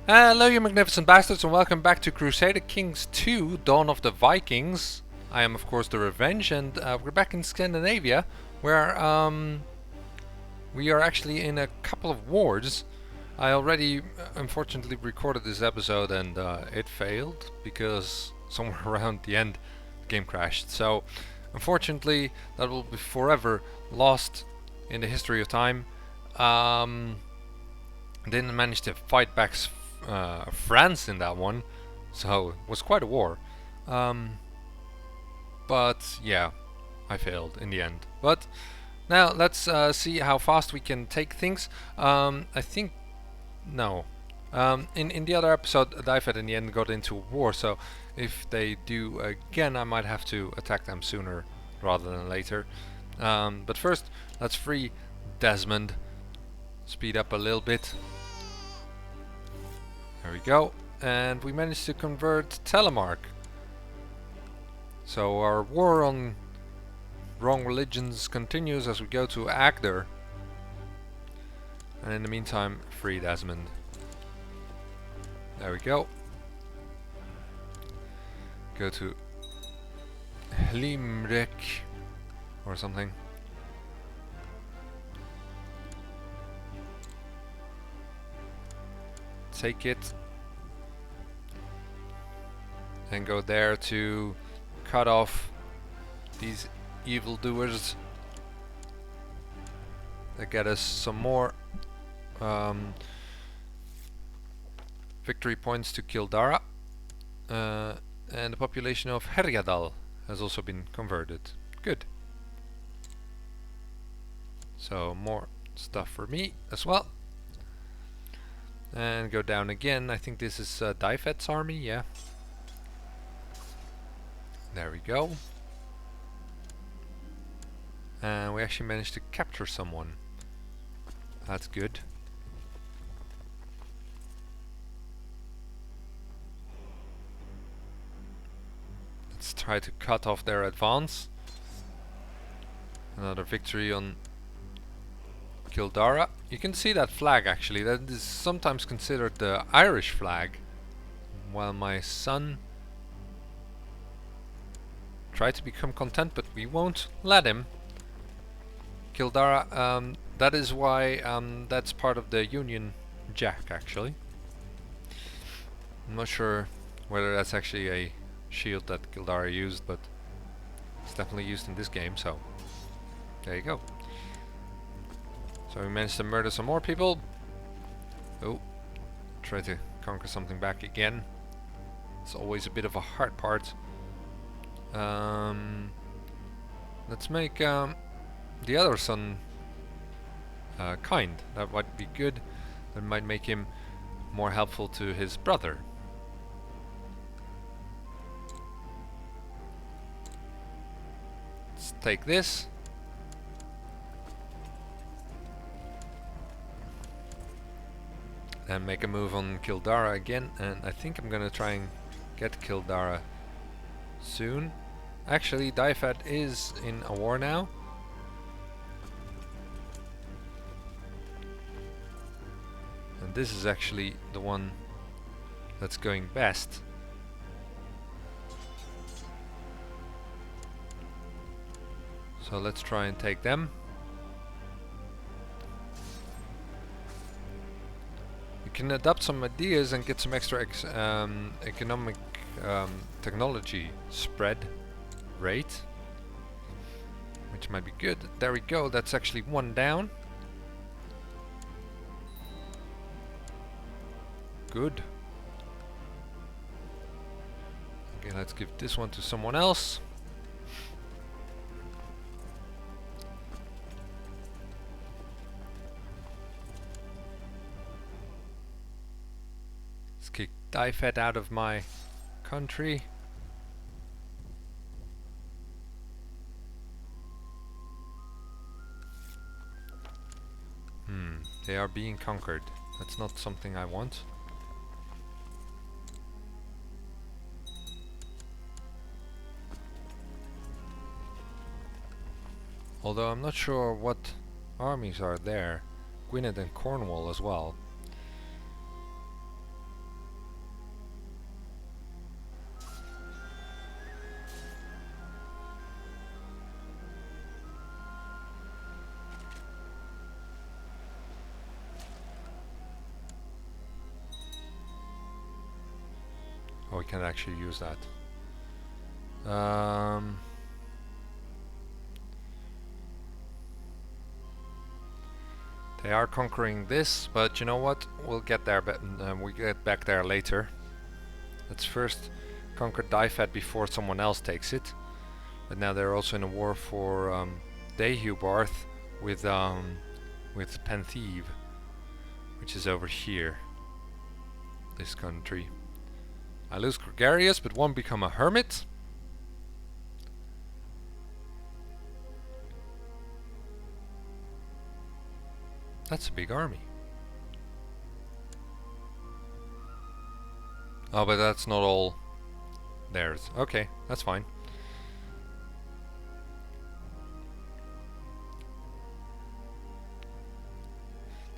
Hello you magnificent bastards and welcome back to Crusader Kings 2 Dawn of the Vikings. I am of course the Revenge and we're back in Scandinavia where we are actually in a couple of wars. I already unfortunately recorded this episode and it failed because somewhere around the end the game crashed. So unfortunately that will be forever lost in the history of time. Didn't manage to fight back France in that one, so it was quite a war. Um, but yeah, I failed in the end. But now let's see how fast we can take things. I think no. In the other episode, Dyfed in the end got into war, so if they do again, I might have to attack them sooner rather than later. But first, let's free Desmond. Speed up a little bit. There we go. And we managed to convert Telemark. So our war on wrong religions continues as we go to Agder. And in the meantime, free Desmond. There we go. Go to Limerick or something. Take it and go there to cut off these evildoers that get us some more victory points to Kildara, and the population of Herjadal has also been converted. Good. So more stuff for me as well. And go down again. I think this is Dyfed's army, yeah. There we go. And we actually managed to capture someone. That's good. Let's try to cut off their advance. Another victory on Kildara. You can see that flag actually. That is sometimes considered the Irish flag. While my son tried to become content, but we won't let him. Kildara, that is why that's part of the Union Jack actually. I'm not sure whether that's actually a shield that Kildara used, but it's definitely used in this game, so there you go. So we managed to murder some more people. Oh, try to conquer something back again. It's always a bit of a hard part. Let's make the other son kind. That might be good. That might make him more helpful to his brother. Let's take this. And make a move on Kildara again, and I think I'm gonna try and get Kildara soon. Actually, Dyfed is in a war now. And this is actually the one that's going best. So let's try and take them. Can adopt some ideas and get some extra economic technology spread rate, which might be good. There we go, that's actually one down. Good. Okay, let's give this one to someone else. Kick Dyfed out of my country. They are being conquered. That's not something I want. Although I'm not sure what armies are there. Gwynedd and Cornwall as well. we can actually use that. They are conquering this, but you know what? We'll get there, but we get back there later. Let's first conquer Dyfed before someone else takes it. But now they're also in a war for Dehubarth with Pentheve, which is over here. This country. I lose Gregarious, but won't become a hermit. That's a big army. Oh, but that's not all theirs. Okay, that's fine.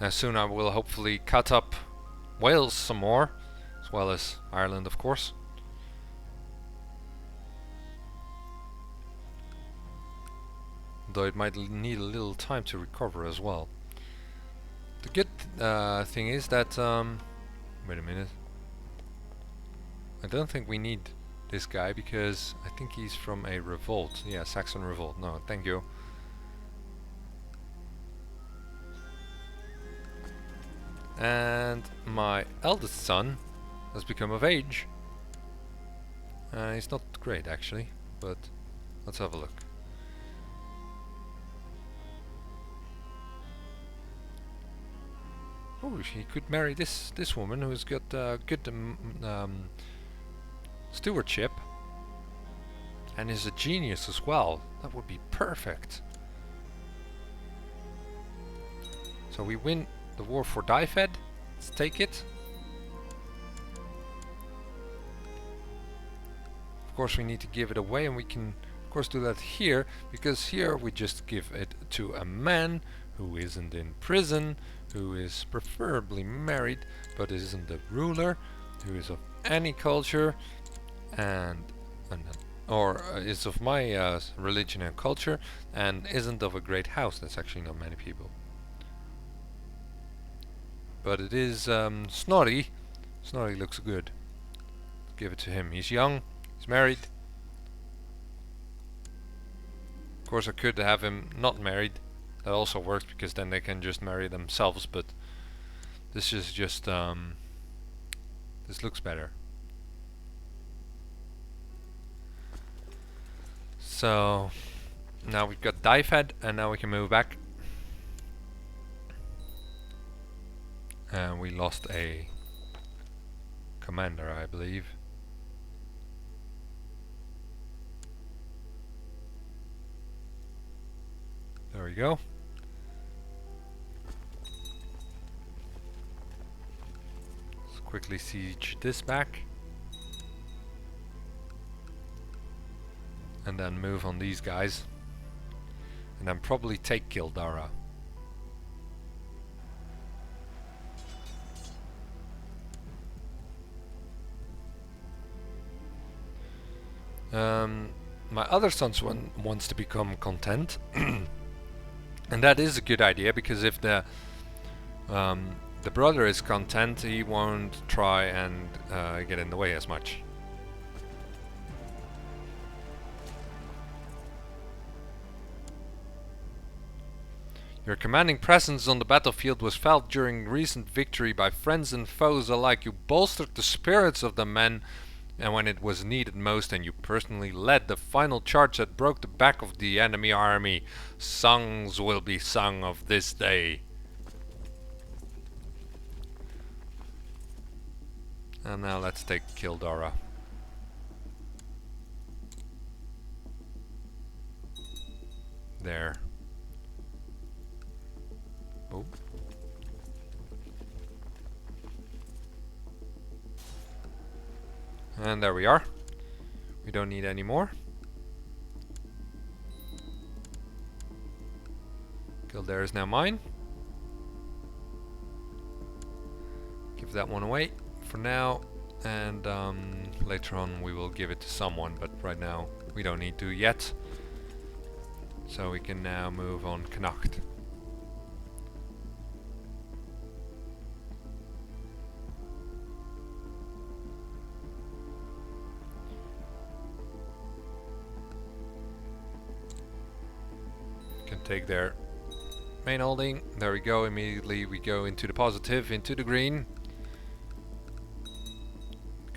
Now soon I will hopefully cut up Wales some more, as well as Ireland, of course. Though it might need a little time to recover as well. The good thing is that wait a minute. I don't think we need this guy because I think he's from a revolt. Yeah, Saxon revolt. No, thank you. And my eldest son has become of age. He's not great actually, but let's have a look. Oh, he could marry this woman who's got good stewardship and is a genius as well. That would be perfect. So we win the war for Dyfed. Let's take it. Of course we need to give it away, and we can of course do that here, because here we just give it to a man who isn't in prison, who is preferably married but isn't a ruler, who is of any culture and or is of my religion and culture, and isn't of a great house. That's actually not many people. But it is Snorri. Snorri looks good. Give it to him. He's young, he's married. Of course I could have him not married. That also works, because then they can just marry themselves, but this is just this looks better. So now we've got Dyfed, and now we can move back. And we lost a commander, I believe. There we go. Let's quickly siege this back. And then move on these guys. And then probably take Kildara. My other son wants to become content. And that is a good idea, because if the brother is content, he won't try and get in the way as much. Your commanding presence on the battlefield was felt during recent victory by friends and foes alike. You bolstered the spirits of the men, and when it was needed most, and you personally led the final charge that broke the back of the enemy army. Songs will be sung of this day. And now let's take Kildara. There. Oh. And there we are. We don't need any more. Kildare is now mine. Give that one away for now, and later on we will give it to someone, but right now we don't need to yet. So we can now move on Connacht. take their main holding. There we go. Immediately we go into the positive, into the green.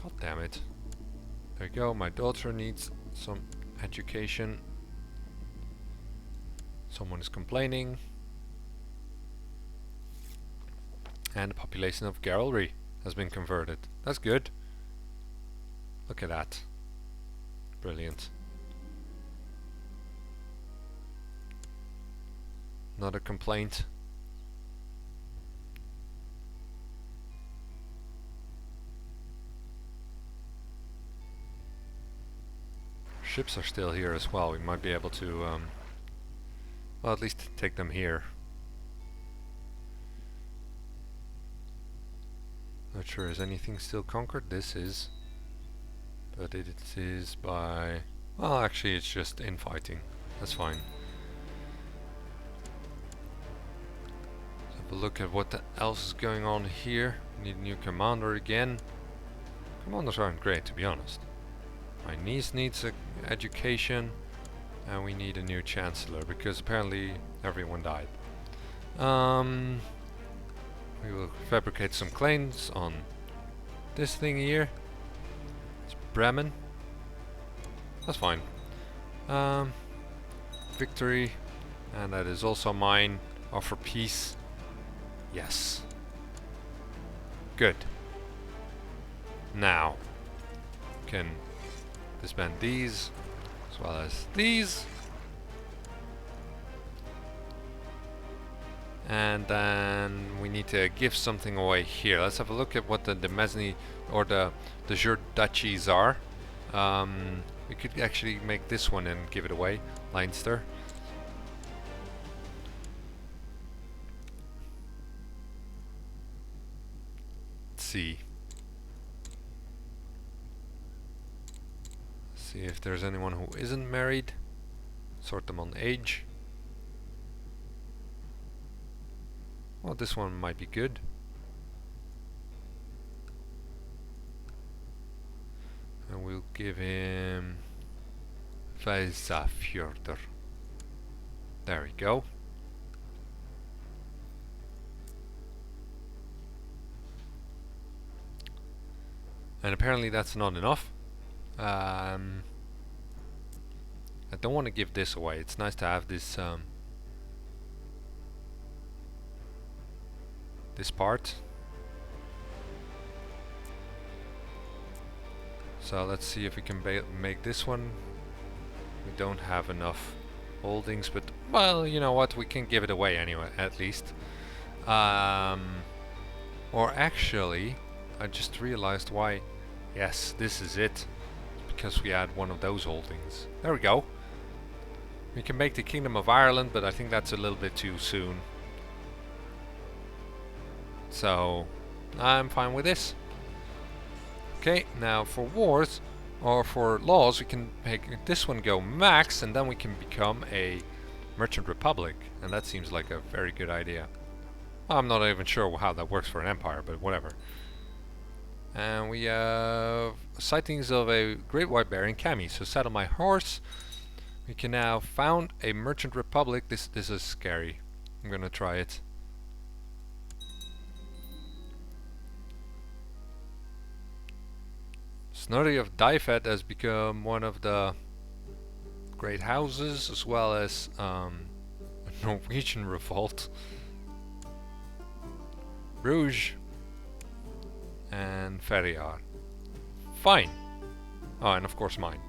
God damn it. There we go. My daughter needs some education. Someone is complaining. And the population of Garrelry has been converted. That's good. Look at that. Brilliant. Another complaint. Ships are still here as well. We might be able to, well, at least take them here. Not sure, is anything still conquered? This is. But it is by... Well, actually it's just infighting. That's fine. Let's have a look at what else is going on here. Need a new commander again. Commanders aren't great, to be honest. My niece needs education. And we need a new chancellor, because apparently everyone died. We will fabricate some claims on this thing here. It's Bremen. That's fine. Victory. And that is also mine. Offer peace. Yes. Good. Now. Can disband these. As well as these. And then we need to give something away here. Let's have a look at what the Mesny or the Jure duchies are. We could actually make this one and give it away. Leinster. Let's see. See if there's anyone who isn't married. Sort them on age. Well, this one might be good. And we'll give him Weissafjorder. There we go. And apparently that's not enough. I don't want to give this away. It's nice to have this this part. So let's see if we can make this one. We don't have enough holdings, but well, you know what, we can give it away anyway, at least. Or actually, I just realized why. Yes, this is it. Because we had one of those holdings. There we go. We can make the Kingdom of Ireland, but I think that's a little bit too soon. So, I'm fine with this. Okay, now for wars, or for laws, we can make this one go max, and then we can become a merchant republic. And that seems like a very good idea. I'm not even sure how that works for an empire, but whatever. And we have sightings of a great white bear in Cami. So saddle my horse. We can now found a merchant republic. This is scary. I'm gonna try it. Snorri of Dyfed has become one of the great houses, as well as a Norwegian revolt. Bruges and Ferriar. Fine. Oh, and of course mine.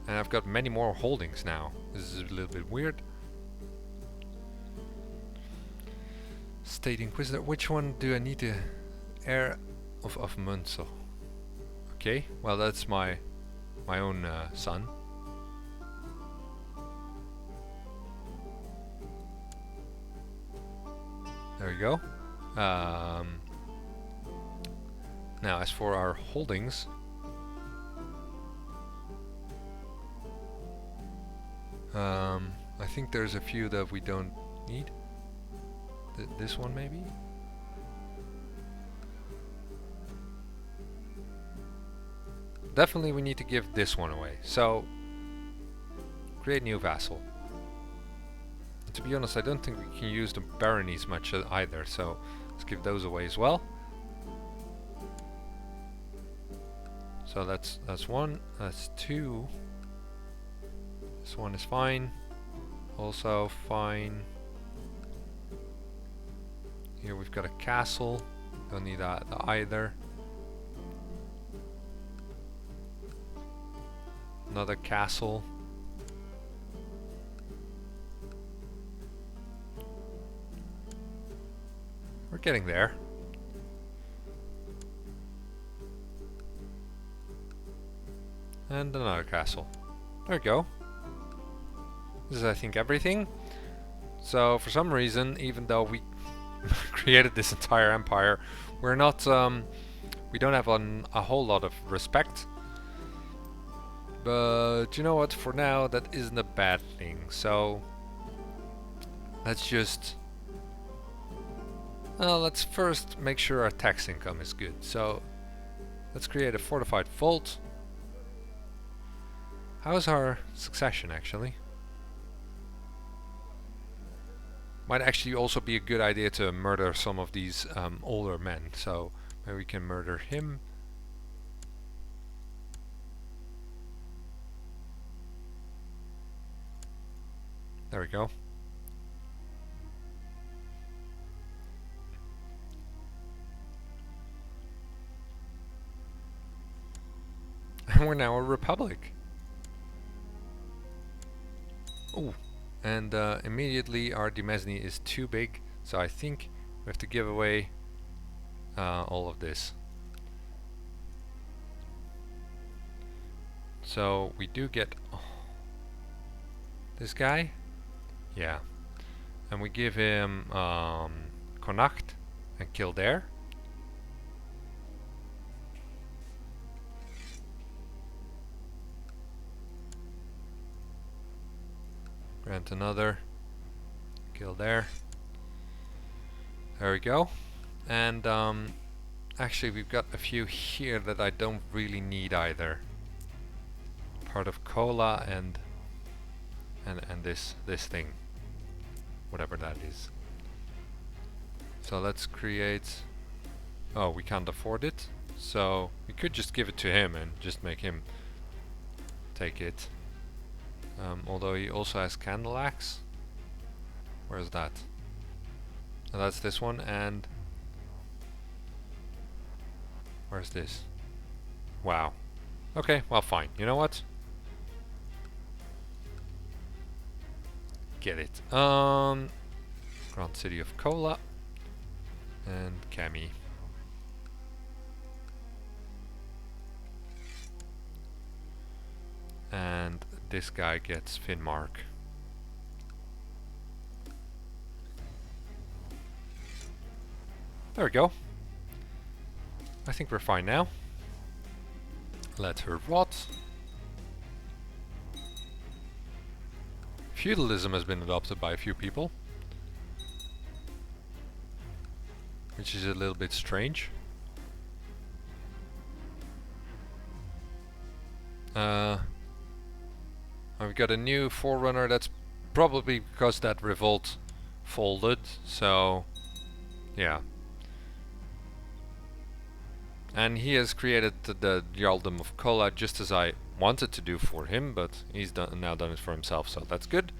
And I've got many more holdings now. This is a little bit weird. State Inquisitor. Which one do I need to... Heir of Munster. Okay, well that's my own son. There we go. Now as for our holdings, I think there's a few that we don't need. This one maybe? definitely we need to give this one away. So, create new vassal. And to be honest, I don't think we can use the baronies much either, so let's give those away as well. So that's one, that's two. This one is fine. Also fine. Here we've got a castle. Don't need that either. Another castle. We're getting there. And another castle. There we go. This is, I think, everything. So for some reason, even though we created this entire empire, we're not we don't have a whole lot of respect. But you know what, for now that isn't a bad thing. So let's just let's first make sure our tax income is good. So let's create a fortified vault. How's our succession actually? Might actually also be a good idea to murder some of these older men. So maybe we can murder him. There we go. And we're now a republic. Ooh. And immediately our demesne is too big, so I think we have to give away all of this. So we do get this guy, yeah, and we give him Connacht and Kildare. Grant another. Kildare. There we go. And actually we've got a few here that I don't really need either. Part of Cola and this thing. Whatever that is. So let's create... Oh, we can't afford it. So we could just give it to him and just make him take it. Although he also has Candle Axe. Where's that? Oh, that's this one, and where's this? Wow. Okay, well fine. You know what? Get it. Grand City of Cola and Cami. And this guy gets Finnmark. There we go. I think we're fine now. Let her rot. Feudalism has been adopted by a few people, which is a little bit strange. We've got a new forerunner. That's probably because that revolt folded, so yeah. And he has created the Jarldom of Kola just as I wanted to do for him, but he's now done it for himself, so that's good.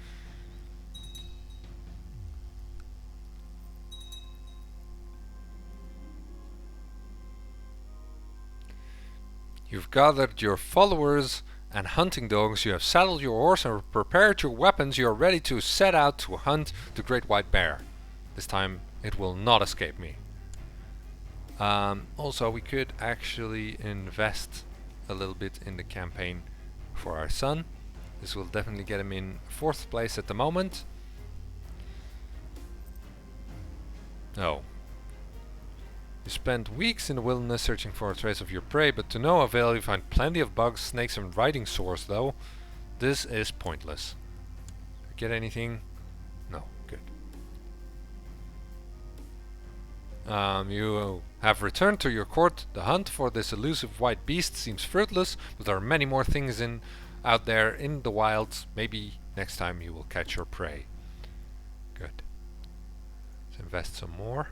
You've gathered your followers and hunting dogs, you have saddled your horse and prepared your weapons, you are ready to set out to hunt the great white bear. This time it will not escape me. Also, we could actually invest a little bit in the campaign for our son. This will definitely get him in 4th place at the moment. Oh. You spent weeks in the wilderness searching for a trace of your prey, but to no avail. You find plenty of bugs, snakes and riding sores though. This is pointless. Get anything? No, good. You have returned to your court. The hunt for this elusive white beast seems fruitless, but there are many more things out there in the wilds. Maybe next time you will catch your prey. Good. Let's invest some more.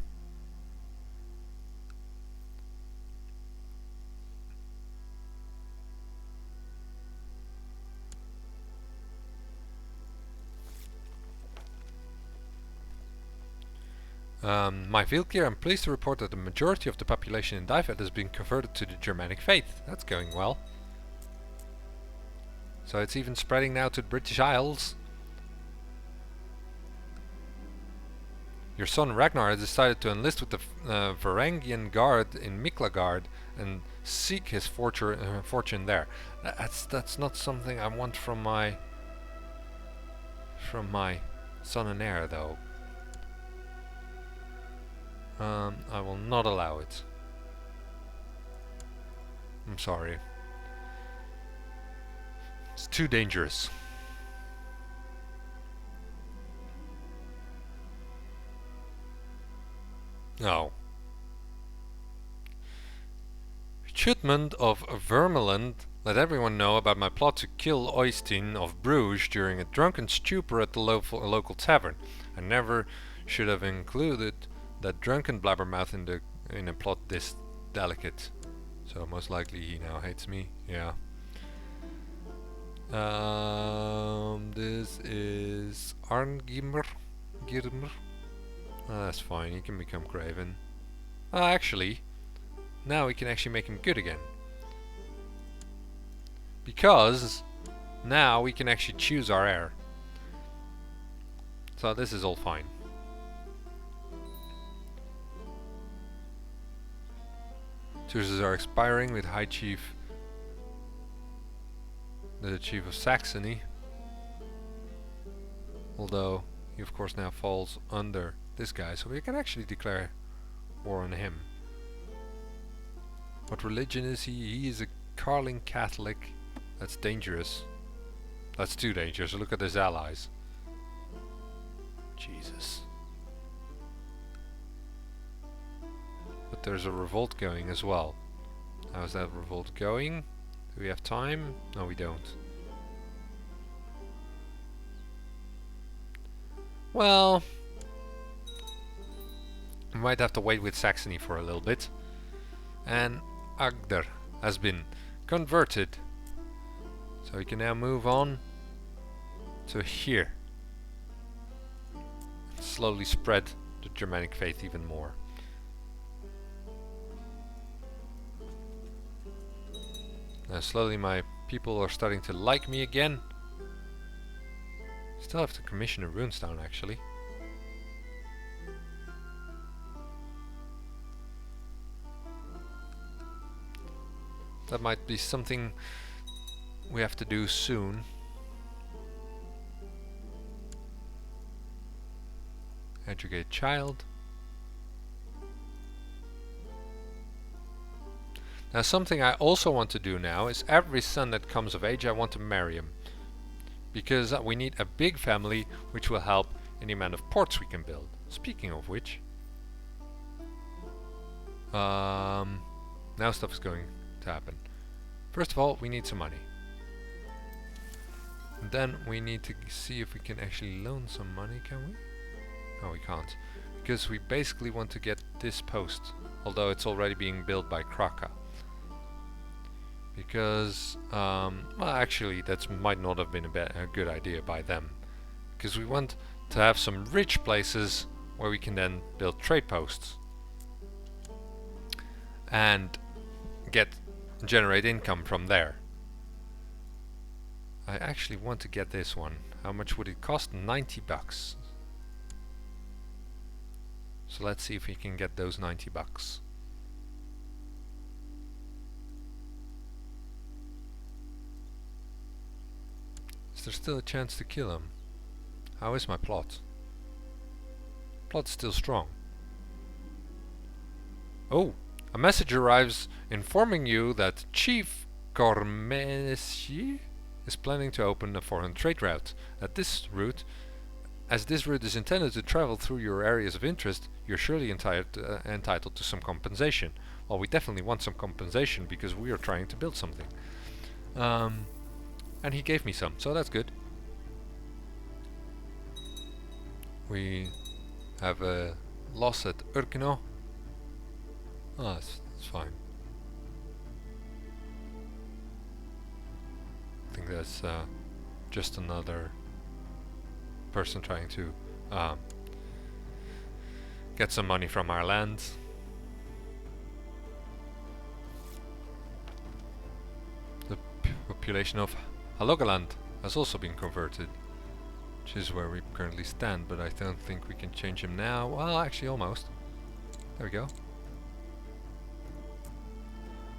My field gear, I'm pleased to report that the majority of the population in Dyfed has been converted to the Germanic faith. That's going well. So it's even spreading now to the British Isles. Your son Ragnar has decided to enlist with the Varangian Guard in Miklagard and seek his fortune there. That's not something I want from my son and heir, though. I will not allow it. I'm sorry. It's too dangerous. No. Chutmund of Vermeland let everyone know about my plot to kill Oystein of Bruges during a drunken stupor at the local tavern. I never should have included that drunken blabbermouth in a plot this delicate. So most likely he now hates me. Yeah. This is Arngrimr. That's fine. He can become Craven. Actually, now we can actually make him good again. Because now we can actually choose our heir. So this is all fine. Choices are expiring with High Chief, the Chief of Saxony. Although he of course now falls under this guy, so we can actually declare war on him. What religion is he? He is a Carling Catholic. That's dangerous. That's too dangerous. Look at his allies. Jesus. But there's a revolt going as well. How's that revolt going? Do we have time? No, we don't. Well, we might have to wait with Saxony for a little bit. And Agder has been converted. So we can now move on to here. Slowly spread the Germanic faith even more. Now slowly my people are starting to like me again. Still have to commission a runestone actually. That might be something we have to do soon. Educate child. Now something I also want to do now is every son that comes of age I want to marry him. Because we need a big family which will help in the amount of ports we can build. Speaking of which, now stuff is going to happen. First of all, we need some money. And then we need to see if we can actually loan some money, can we? No, we can't. Because we basically want to get this post, although it's already being built by Kraka. Because, well actually that might not have been a good idea by them. Because we want to have some rich places where we can then build trade posts. And generate income from there. I actually want to get this one. How much would it cost? 90 bucks. So let's see if we can get those 90 bucks. Is there still a chance to kill him? How is my plot? Plot's still strong. Oh! A message arrives informing you that Chief Cormesi is planning to open a foreign trade route. At this route, as this route is intended to travel through your areas of interest, you're surely entitled to some compensation. Well, we definitely want some compensation because we are trying to build something. And he gave me some, so that's good. We have a loss at Urkino. Oh, that's fine. I think that's just another person trying to get some money from our land. The population of Halogaland has also been converted, which is where we currently stand, but I don't think we can change him now. Well, actually almost. There we go.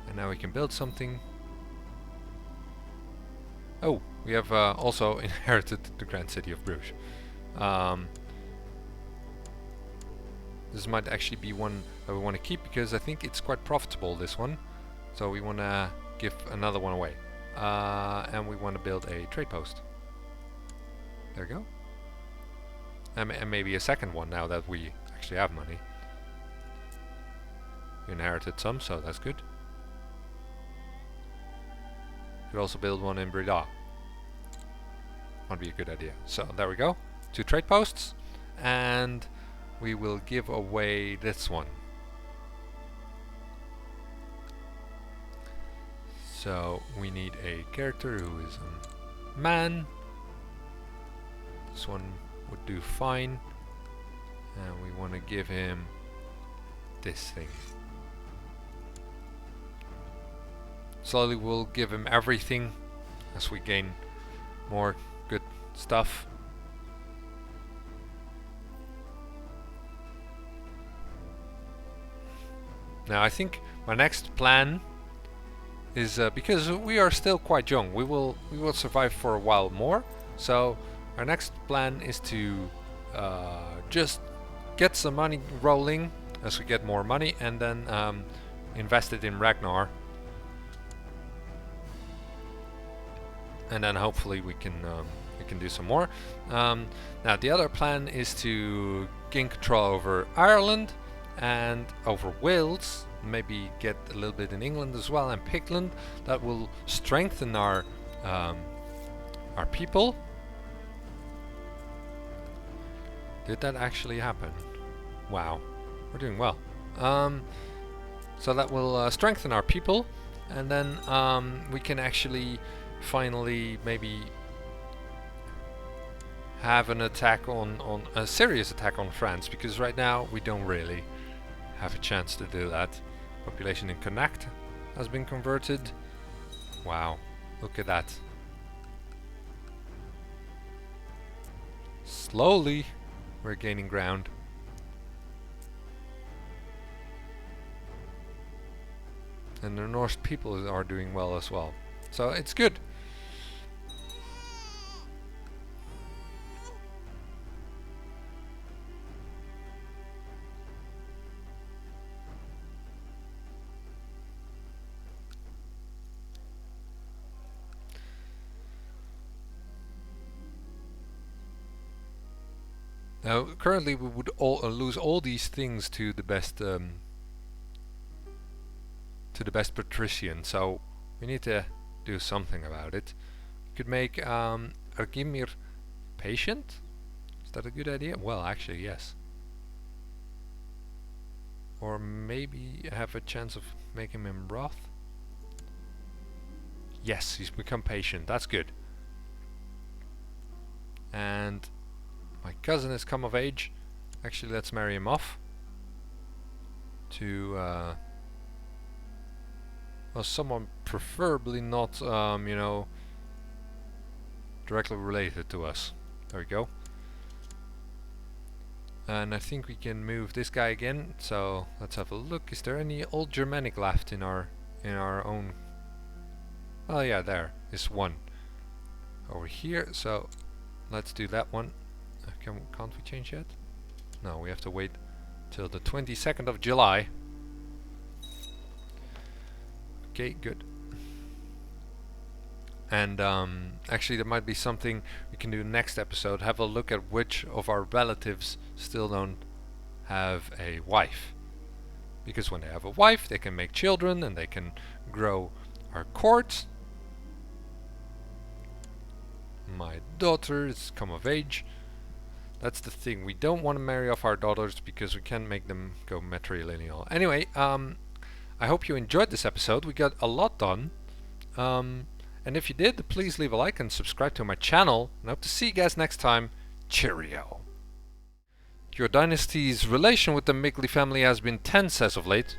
And now we can build something. Oh, we have also inherited the Grand City of Bruges. This might actually be one that we want to keep because I think it's quite profitable, this one. So we want to give another one away. And we want to build a trade post. There we go. And maybe a second one now that we actually have money. We inherited some, so that's good. Could also build one in Breda. Would be a good idea. So there we go. 2 trade posts, and we will give away this one. So we need a character who is a man. This one would do fine, and we want to give him this thing. Slowly we'll give him everything as we gain more good stuff. Now I think my next plan is because we are still quite young, we will survive for a while more. So our next plan is to just get some money rolling as we get more money, and then invest it in Ragnar. And then hopefully we can do some more. Now the other plan is to gain control over Ireland and over Wales, maybe get a little bit in England as well, and Pictland. That will strengthen our people. Did that actually happen? Wow, we're doing well. So that will strengthen our people, and then we can actually finally maybe have an attack on a serious attack on France, because right now we don't really have a chance to do that. Population in Connacht has been converted. Wow, look at that. Slowly we're gaining ground. And the Norse people are doing well as well. So it's good. Now, currently we would lose all these things to the best patrician. So we need to do something about it. We could make Argimir patient. Is that a good idea? Well, actually, yes. Or maybe have a chance of making him wrath. Yes, he's become patient. That's good. And my cousin has come of age. Actually, let's marry him off to well, someone preferably not, you know, directly related to us. There we go. And I think we can move this guy again. So let's have a look. Is there any old Germanic left in our own? Oh yeah, there is one over here. So let's do that one. Can't we change yet? No, we have to wait till the 22nd of July. Okay, good. And actually, there might be something we can do next episode. Have a look at which of our relatives still don't have a wife. Because when they have a wife, they can make children and they can grow our court. My daughter has come of age. That's the thing. We don't want to marry off our daughters because we can't make them go matrilineal. Anyway, I hope you enjoyed this episode. We got a lot done. And if you did, please leave a like and subscribe to my channel. And I hope to see you guys next time. Cheerio. Your dynasty's relation with the Migley family has been tense as of late.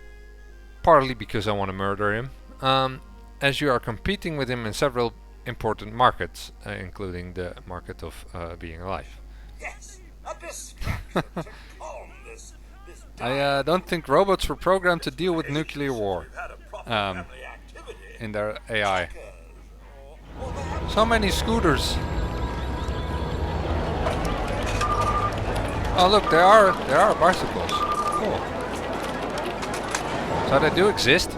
Partly because I want to murder him. As you are competing with him in several important markets, including the market of being alive. Yes, a distraction to calm this I don't think robots were programmed to deal with nuclear war We've had a proper family activity. in their AI. Or perhaps So many scooters. Oh look, there are bicycles. Cool. So they do exist.